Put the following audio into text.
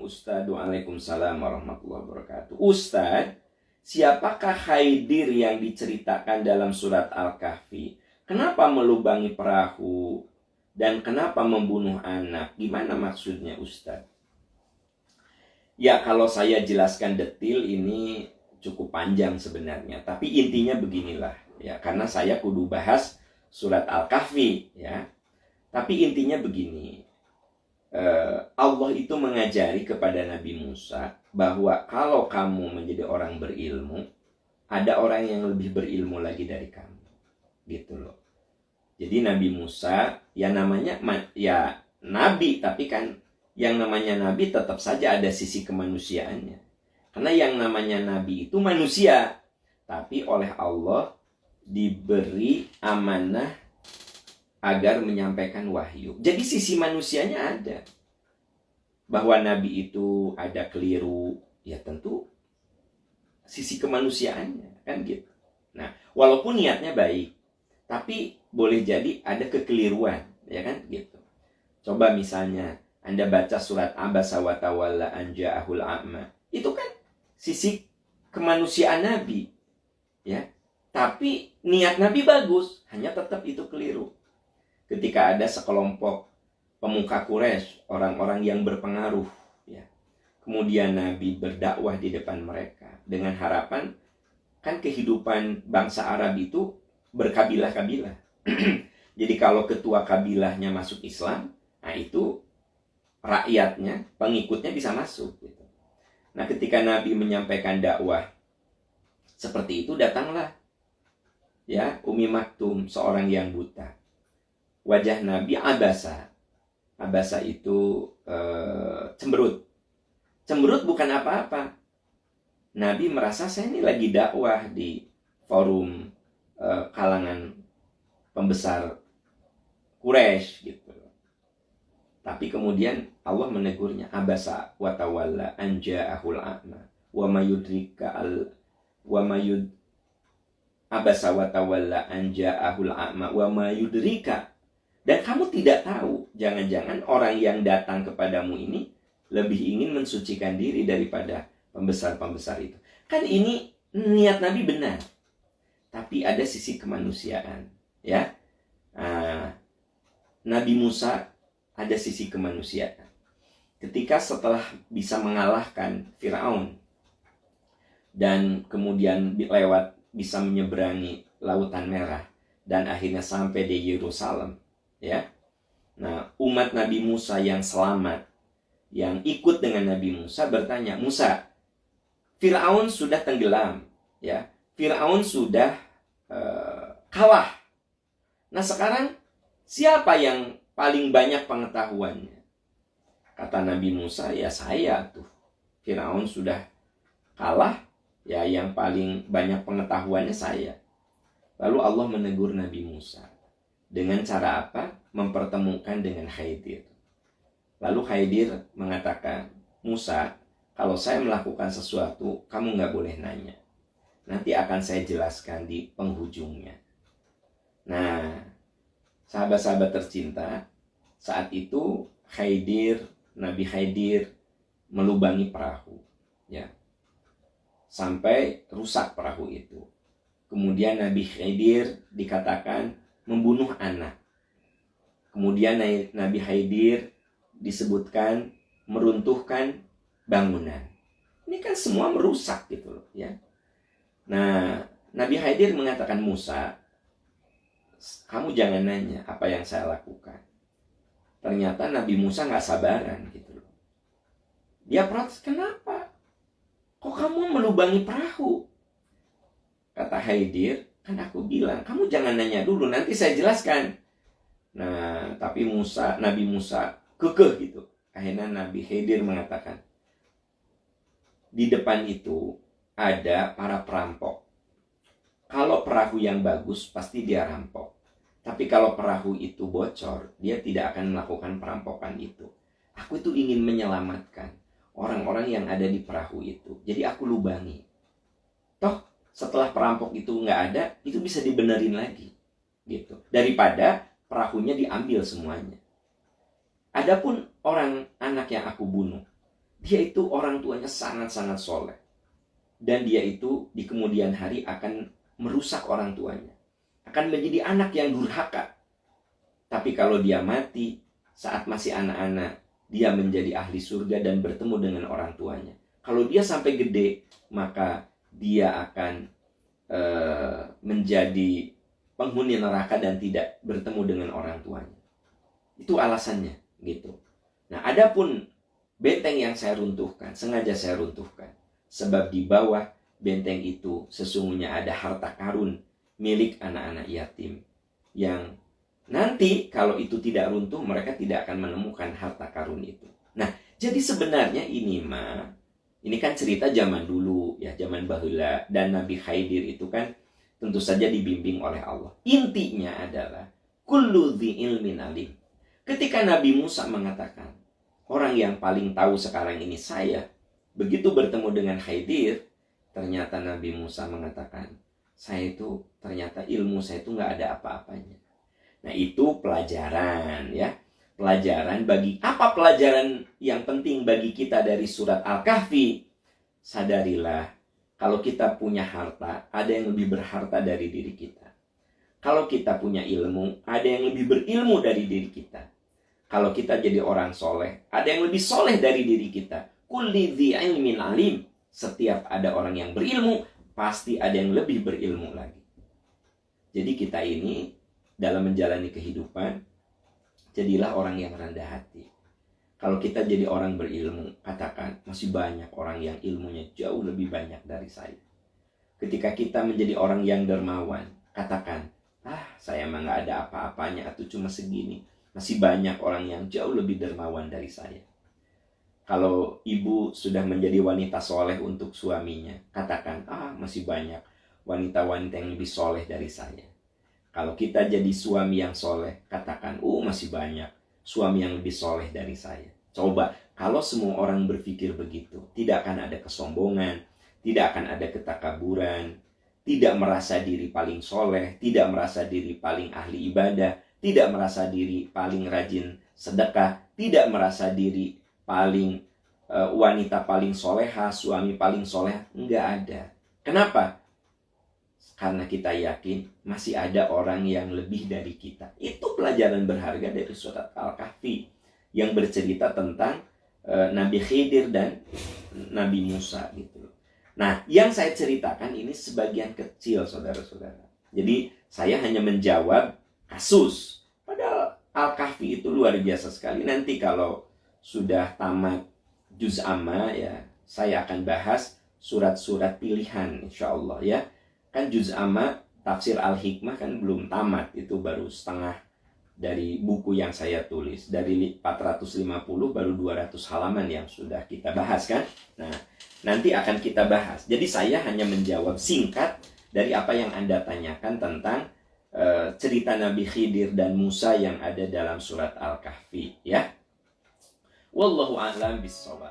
Ustadz. Waalaikumsalam warahmatullahi wabarakatuh. Ustadz, siapakah Khaidir yang diceritakan dalam surat Al-Kahfi? Kenapa melubangi perahu? Dan kenapa membunuh anak? Gimana maksudnya Ustadz? Ya, kalau saya jelaskan detil ini cukup panjang sebenarnya. Tapi intinya beginilah. Ya, karena saya kudu bahas surat Al-Kahfi. Ya. Tapi intinya begini. Allah itu mengajari kepada Nabi Musa bahwa kalau kamu menjadi orang berilmu, ada orang yang lebih berilmu lagi dari kamu. Gitu loh. Jadi Nabi Musa, ya namanya ya Nabi, tapi kan yang namanya Nabi tetap saja ada sisi kemanusiaannya. Karena yang namanya Nabi itu manusia, tapi oleh Allah diberi amanah agar menyampaikan wahyu. Jadi sisi manusianya ada. Bahwa Nabi itu ada keliru, ya tentu sisi kemanusiaannya, kan gitu. Nah, walaupun niatnya baik, tapi boleh jadi ada kekeliruan, ya kan gitu. Coba misalnya Anda baca surat Abasa wa tawalla an ja'ahul a'ma. Itu kan sisi kemanusiaan Nabi, ya. Tapi niat Nabi bagus, hanya tetap itu keliru. Ketika ada sekelompok pemuka Quraisy, orang-orang yang berpengaruh, ya. Kemudian Nabi berdakwah di depan mereka dengan harapan, kan kehidupan bangsa Arab itu berkabilah-kabilah. Jadi kalau ketua kabilahnya masuk Islam, nah itu rakyatnya, pengikutnya bisa masuk gitu. Nah, ketika Nabi menyampaikan dakwah seperti itu, datanglah ya Umi Maktum, seorang yang buta. Wajah Nabi abasa. Abasa itu cemberut. Cemberut bukan apa-apa. Nabi merasa saya ini lagi dakwah di forum kalangan pembesar Quraisy gitu. Tapi kemudian Allah menegurnya, abasa wa tawalla an ja'ahul a'ma wa mayudrika abasa wa tawalla an ja'ahul a'ma wa mayudrika. Dan kamu tidak tahu, jangan-jangan orang yang datang kepadamu ini lebih ingin mensucikan diri daripada pembesar-pembesar itu. Kan ini niat Nabi benar. Tapi ada sisi kemanusiaan. Ya, Nabi Musa ada sisi kemanusiaan. Ketika setelah bisa mengalahkan Firaun dan kemudian lewat bisa menyeberangi Lautan Merah dan akhirnya sampai di Yerusalem, ya. Nah, umat Nabi Musa yang selamat, yang ikut dengan Nabi Musa bertanya, Musa, Firaun sudah tenggelam, ya. Firaun sudah kalah. Nah, sekarang siapa yang paling banyak pengetahuannya? Kata Nabi Musa, ya saya tuh. Firaun sudah kalah, ya yang paling banyak pengetahuannya saya. Lalu Allah menegur Nabi Musa. Dengan cara apa? Mempertemukan dengan Khaidir. Lalu Khaidir mengatakan, Musa, kalau saya melakukan sesuatu, kamu nggak boleh nanya. Nanti akan saya jelaskan di penghujungnya. Nah, sahabat-sahabat tercinta, saat itu Nabi Khaidir melubangi perahu, ya, sampai rusak perahu itu. Kemudian Nabi Khaidir dikatakan membunuh anak. Kemudian Nabi Khaidir disebutkan meruntuhkan bangunan. Ini kan semua merusak gitu loh, ya. Nah, Nabi Khaidir mengatakan, Musa, kamu jangan nanya apa yang saya lakukan. Ternyata Nabi Musa nggak sabaran gitu loh. Dia protes, kenapa? Kok kamu melubangi perahu? Kata Khaidir, kan aku bilang, kamu jangan nanya dulu, nanti saya jelaskan. Nah, tapi Nabi Musa kekeh gitu. Akhirnya Nabi Khaidir mengatakan, di depan itu ada para perampok. Kalau perahu yang bagus, pasti dia rampok. Tapi kalau perahu itu bocor, dia tidak akan melakukan perampokan itu. Aku itu ingin menyelamatkan orang-orang yang ada di perahu itu. Jadi aku lubangi. Toh, setelah perampok itu nggak ada, itu bisa dibenerin lagi. Gitu. Daripada perahunya diambil semuanya. Adapun anak yang aku bunuh, dia itu orang tuanya sangat-sangat soleh. Dan dia itu di kemudian hari akan merusak orang tuanya. Akan menjadi anak yang durhaka. Tapi kalau dia mati saat masih anak-anak, dia menjadi ahli surga dan bertemu dengan orang tuanya. Kalau dia sampai gede, maka dia akan menjadi penghuni neraka dan tidak bertemu dengan orang tuanya. Itu alasannya, gitu. Nah, adapun benteng yang saya runtuhkan, sengaja saya runtuhkan. Sebab di bawah benteng itu sesungguhnya ada harta karun milik anak-anak yatim. Yang nanti kalau itu tidak runtuh, mereka tidak akan menemukan harta karun itu. Nah, jadi sebenarnya ini kan cerita zaman dulu, ya, zaman bahula. Dan Nabi Khidir itu kan tentu saja dibimbing oleh Allah. Intinya adalah kullu dzi ilmin alim. Ketika Nabi Musa mengatakan, orang yang paling tahu sekarang ini saya, begitu bertemu dengan Khidir, ternyata Nabi Musa mengatakan, saya itu ternyata ilmu saya itu nggak ada apa-apanya. Nah, itu pelajaran, ya. Pelajaran yang penting bagi kita dari surat Al-Kahfi? Sadarilah, kalau kita punya harta, ada yang lebih berharta dari diri kita. Kalau kita punya ilmu, ada yang lebih berilmu dari diri kita. Kalau kita jadi orang soleh, ada yang lebih soleh dari diri kita. Kulli dzi ilmin alim. Setiap ada orang yang berilmu, pasti ada yang lebih berilmu lagi. Jadi kita ini dalam menjalani kehidupan, jadilah orang yang rendah hati. Kalau kita jadi orang berilmu, katakan masih banyak orang yang ilmunya jauh lebih banyak dari saya. Ketika kita menjadi orang yang dermawan, katakan, saya mah nggak ada apa-apanya atau cuma segini. Masih banyak orang yang jauh lebih dermawan dari saya. Kalau ibu sudah menjadi wanita soleh untuk suaminya, katakan, masih banyak wanita-wanita yang lebih soleh dari saya. Kalau kita jadi suami yang soleh, katakan, masih banyak suami yang lebih soleh dari saya. Coba, kalau semua orang berpikir begitu, tidak akan ada kesombongan, tidak akan ada ketakaburan, tidak merasa diri paling soleh, tidak merasa diri paling ahli ibadah, tidak merasa diri paling rajin sedekah, tidak merasa diri paling wanita paling soleha, suami paling soleh. Enggak ada. Kenapa? Karena kita yakin masih ada orang yang lebih dari kita. Itu pelajaran berharga dari surat Al-Kahfi yang bercerita tentang Nabi Khidir dan Nabi Musa gitu. Nah, yang saya ceritakan ini sebagian kecil, saudara-saudara. Jadi saya hanya menjawab kasus. Padahal Al-Kahfi itu luar biasa sekali. Nanti kalau sudah tamat juz amma, ya, saya akan bahas surat-surat pilihan, insya Allah, ya. Kan juz amma tafsir Al-Hikmah kan belum tamat, itu baru setengah dari buku yang saya tulis. Dari 450 baru 200 halaman yang sudah kita bahas kan. Nah, nanti akan kita bahas. Jadi saya hanya menjawab singkat dari apa yang Anda tanyakan tentang cerita Nabi Khidir dan Musa yang ada dalam surat Al-Kahfi, ya. Wallahu a'lam bishawab.